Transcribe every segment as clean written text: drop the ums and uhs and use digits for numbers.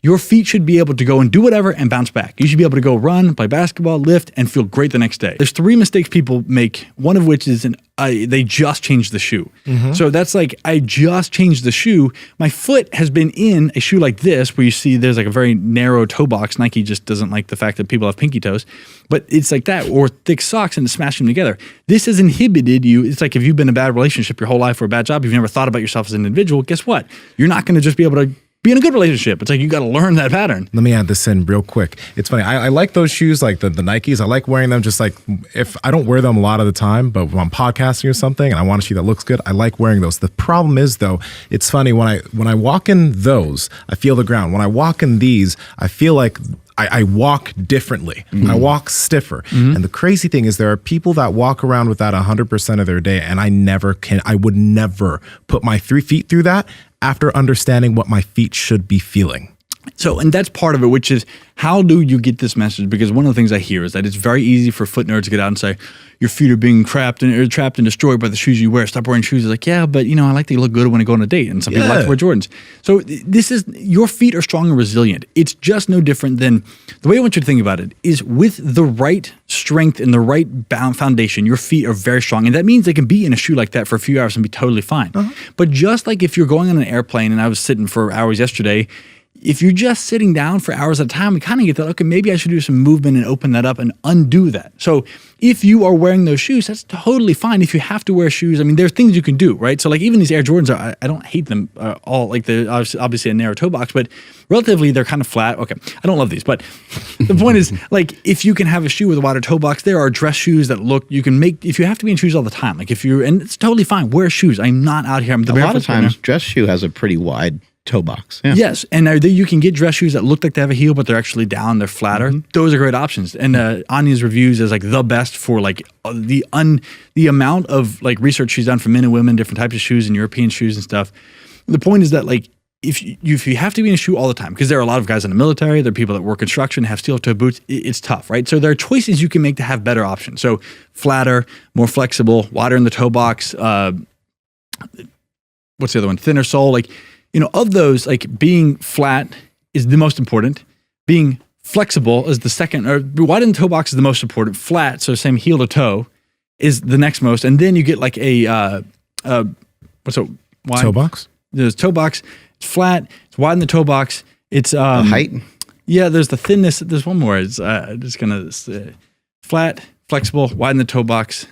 Your feet should be able to go and do whatever and bounce back. You should be able to go run, play basketball, lift, and feel great the next day. There's 3 mistakes people make, one of which is they just changed the shoe. So that's like, I just changed the shoe. My foot has been in a shoe like this, where you see there's like a very narrow toe box. Nike just doesn't like the fact that people have pinky toes, but it's like that, or thick socks and smash them together. This has inhibited you. It's like if you've been in a bad relationship your whole life or a bad job, you've never thought about yourself as an individual, guess what? You're not going to just be able to be in a good relationship. It's like you got to learn that pattern. Let me add this in real quick. It's funny. I like those shoes, like the Nikes. I like wearing them just like, if I don't wear them a lot of the time, but when I'm podcasting or something and I want a shoe that looks good, I like wearing those. The problem is though, it's funny when I walk in those, I feel the ground. When I walk in these, I feel like I walk differently. I walk stiffer. And the crazy thing is there are people that walk around with that 100% of their day, and I would never put my 3 feet through that after understanding what my feet should be feeling. So, and that's part of it, which is how do you get this message? Because one of the things I hear is that it's very easy for foot nerds to get out and say, your feet are being trapped and destroyed by the shoes you wear. Stop wearing shoes. It's like, yeah, but I like to look good when I go on a date. And some people like to wear Jordans. So this is, your feet are strong and resilient. It's just no different than, the way I want you to think about it is with the right strength and the right foundation, your feet are very strong. And that means they can be in a shoe like that for a few hours and be totally fine. But just like if you're going on an airplane, and I was sitting for hours yesterday, if you're just sitting down for hours at a time, we kind of get that, okay, maybe I should do some movement and open that up and undo that. So if you are wearing those shoes, that's totally fine. If you have to wear shoes, I mean, there's things you can do, right? So like even these Air Jordans, I don't hate them all, like they're obviously a narrow toe box, but relatively they're kind of flat. Okay, I don't love these, but the point is, like, if you can have a shoe with a wider toe box, there are dress shoes that look, you can make, if you have to be in shoes all the time, like if you're, and it's totally fine, wear shoes. I'm not out here. I'm the A lot of times, dress shoe has a pretty wide toe box. Yeah. Yes, and you can get dress shoes that look like they have a heel, but they're actually down, they're flatter. Those are great options. And Anya's reviews is like the best for like the amount of like research she's done for men and women, different types of shoes and European shoes and stuff. The point is that like if you have to be in a shoe all the time, because there are a lot of guys in the military, there are people that work construction, have steel toe boots, it's tough, right? So there are choices you can make to have better options. So flatter, more flexible, wider in the toe box, what's the other one? Thinner sole, like, of those, like being flat is the most important. Being flexible is the second, or wide in the toe box is the most important. Flat, so same heel to toe, is the next most. And then you get like a, what's a wide? Toe box? There's toe box, it's flat, it's wide in the toe box. It's height? Yeah, there's the thinness. There's one more. It's just going to flat, flexible, wide in the toe box.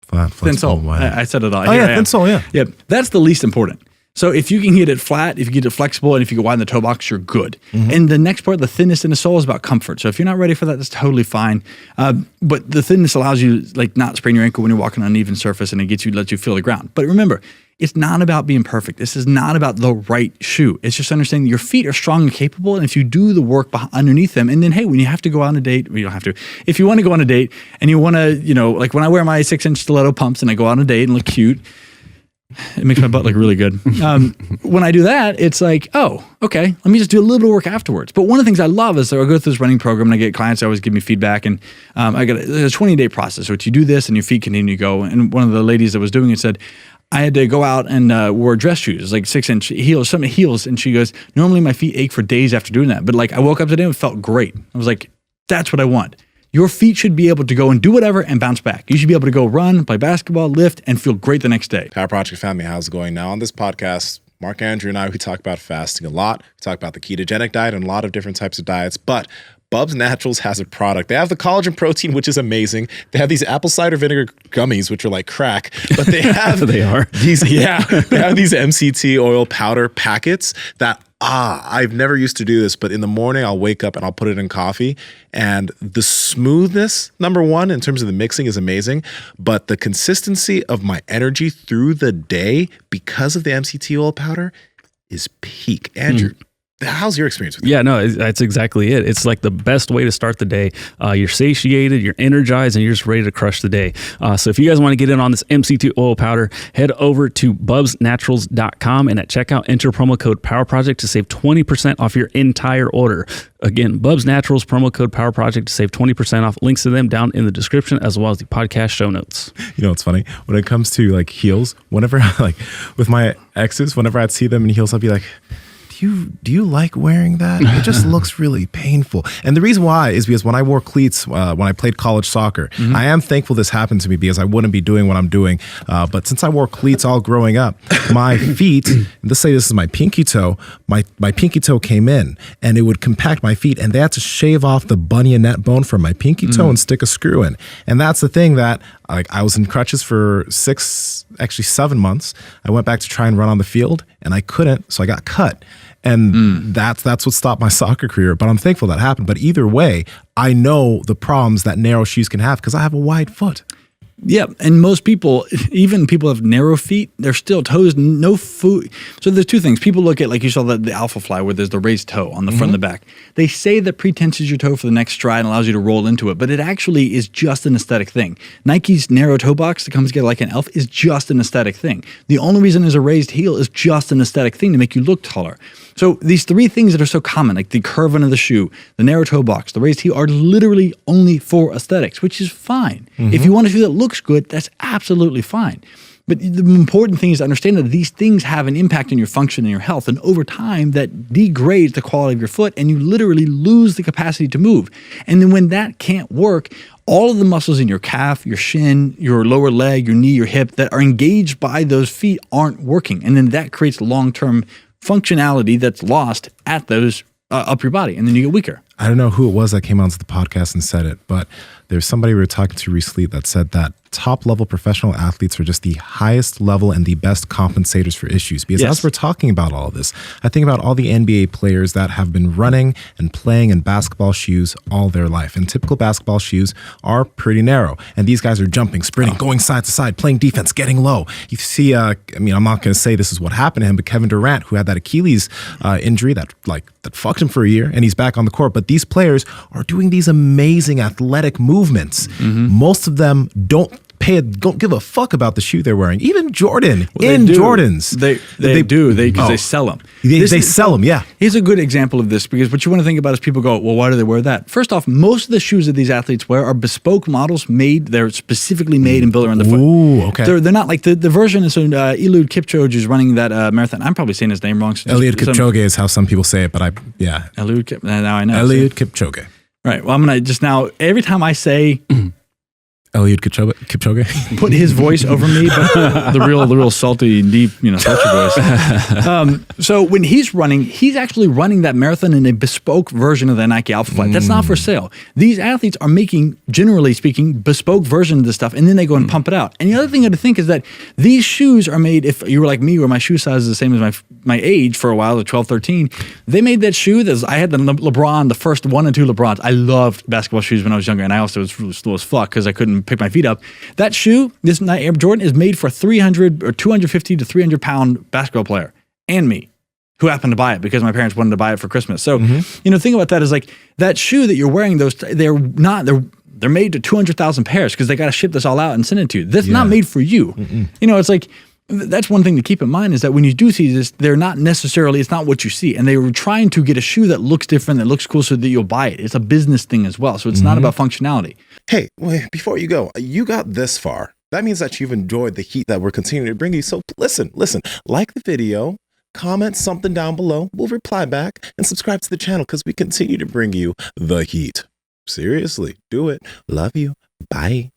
Flat, thin flexible, sole. wide. I said it all. Oh, yeah, thin sole, yeah. Yep, that's the least important. So if you can get it flat, if you get it flexible, and if you go wide in the toe box, you're good. And the next part, the thinness in the sole, is about comfort. So if you're not ready for that, that's totally fine. But the thinness allows you to like not sprain your ankle when you're walking on an uneven surface, and it lets you feel the ground. But remember, it's not about being perfect. This is not about the right shoe. It's just understanding your feet are strong and capable, and if you do the work underneath them, and then hey, when you have to go on a date, well, you don't have to. If you want to go on a date and you want to, like when I wear my 6-inch stiletto pumps and I go on a date and look cute, it makes my butt look really good. When I do that, it's like, oh, okay, let me just do a little bit of work afterwards. But one of the things I love is that I go through this running program and I get clients that always give me feedback. And I got a 20-day process. So you do this and your feet continue to go. And one of the ladies that was doing it said, I had to go out and wear dress shoes, like 6-inch heels, some heels. And she goes, normally my feet ache for days after doing that. But like I woke up today and it felt great. I was like, that's what I want. Your feet should be able to go and do whatever and bounce back. You should be able to go run, play basketball, lift, and feel great the next day. Power Project family, how's it going? Now on this podcast, Mark, Andrew, and I, we talk about fasting a lot. We talk about the ketogenic diet and a lot of different types of diets, but Bubs Naturals has a product. They have the collagen protein, which is amazing. They have these apple cider vinegar gummies, which are like crack, but they have they have these MCT oil powder packets that I've never used to do this, but in the morning I'll wake up and I'll put it in coffee, and the smoothness, number one, in terms of the mixing is amazing, but the consistency of my energy through the day because of the MCT oil powder is peak. Andrew, how's your experience with it? Yeah, no, that's exactly it. It's like the best way to start the day. You're satiated, you're energized, and you're just ready to crush the day. So if you guys want to get in on this MCT oil powder, head over to bubsnaturals.com and at checkout, enter promo code PowerProject to save 20% off your entire order. Again, Bubs Naturals, promo code PowerProject to save 20% off. Links to them down in the description as well as the podcast show notes. You know, it's funny. When it comes to like heels, whenever like with my exes, whenever I'd see them in heels, I'd be like, do you like wearing that? It just looks really painful. And the reason why is because when I wore cleats when I played college soccer, I am thankful this happened to me because I wouldn't be doing what I'm doing. But since I wore cleats all growing up, my feet, let's say this is my pinky toe, my pinky toe came in and it would compact my feet, and they had to shave off the bunionette bone from my pinky toe and stick a screw in. And that's the thing that I was in crutches for 7 months. I went back to try and run on the field and I couldn't, so I got cut. And that's what stopped my soccer career. But I'm thankful that happened. But either way, I know the problems that narrow shoes can have because I have a wide foot. Yeah, and most people, even people have narrow feet, they're still toes, no foot. So there's two things. People look at, like you saw the Alpha Fly where there's the raised toe on the front and the back. They say that pre-tenses your toe for the next stride and allows you to roll into it, but it actually is just an aesthetic thing. Nike's narrow toe box that comes together like an elf is just an aesthetic thing. The only reason there's a raised heel is just an aesthetic thing to make you look taller. So these three things that are so common, like the curving of the shoe, the narrow toe box, the raised heel, are literally only for aesthetics, which is fine. If you want a shoe that looks good, that's absolutely fine. But the important thing is to understand that these things have an impact on your function and your health. And over time, that degrades the quality of your foot and you literally lose the capacity to move. And then when that can't work, all of the muscles in your calf, your shin, your lower leg, your knee, your hip that are engaged by those feet aren't working. And then that creates long-term functionality that's lost at those up your body. And then you get weaker. I don't know who it was that came onto the podcast and said it, but there's somebody we were talking to recently that said that top level professional athletes are just the highest level and the best compensators for issues. Because as we're talking about all of this, I think about all the NBA players that have been running and playing in basketball shoes all their life. And typical basketball shoes are pretty narrow. And these guys are jumping, sprinting, going side to side, playing defense, getting low. You see, I mean, I'm not going to say this is what happened to him, but Kevin Durant, who had that Achilles injury that fucked him for a year, and he's back on the court. But these players are doing these amazing athletic movements. Most of them don't give a fuck about the shoe they're wearing. Even Jordan Jordans. They do because they sell them. They sell them, yeah. Here's a good example of this because what you want to think about is people go, well, why do they wear that? First off, most of the shoes that these athletes wear are bespoke models they're specifically made and built around the foot. Ooh, okay. They're not like the version is Eliud Kipchoge is running that marathon. I'm probably saying his name wrong. So Eliud Kipchoge is how some people say it, but Eliud now I know. Eliud Kipchoge. Right. Well, I'm going to just now, every time I say Eliud Kipchoge. put his voice over me, but the real salty, deep, sultry voice. So when he's running, he's actually running that marathon in a bespoke version of the Nike Alpha Flight. That's not for sale. These athletes are making, generally speaking, bespoke versions of this stuff, and then they go and pump it out. And the other thing I had to think is that these shoes are made, if you were like me, where my shoe size is the same as my age for a while, at 12, 13, they made that shoe. I had the LeBron, the first 1 and 2 LeBrons. I loved basketball shoes when I was younger, and I also was really slow as fuck because I couldn't pick my feet up. That shoe, this Air Jordan, is made for 300 or 250 to 300 pound basketball player and me, who happened to buy it because my parents wanted to buy it for Christmas. So, think about that as like that shoe that you're wearing, they're made to 200,000 pairs because they got to ship this all out and send it to you. That's not made for you. It's like, that's one thing to keep in mind is that when you do see this, it's not what you see. And they were trying to get a shoe that looks different, that looks cool so that you'll buy it. It's a business thing as well. So it's not about functionality. Hey, wait, before you go, you got this far. That means that you've enjoyed the heat that we're continuing to bring you. So listen, like the video, comment something down below. We'll reply back and subscribe to the channel because we continue to bring you the heat. Seriously, do it. Love you. Bye.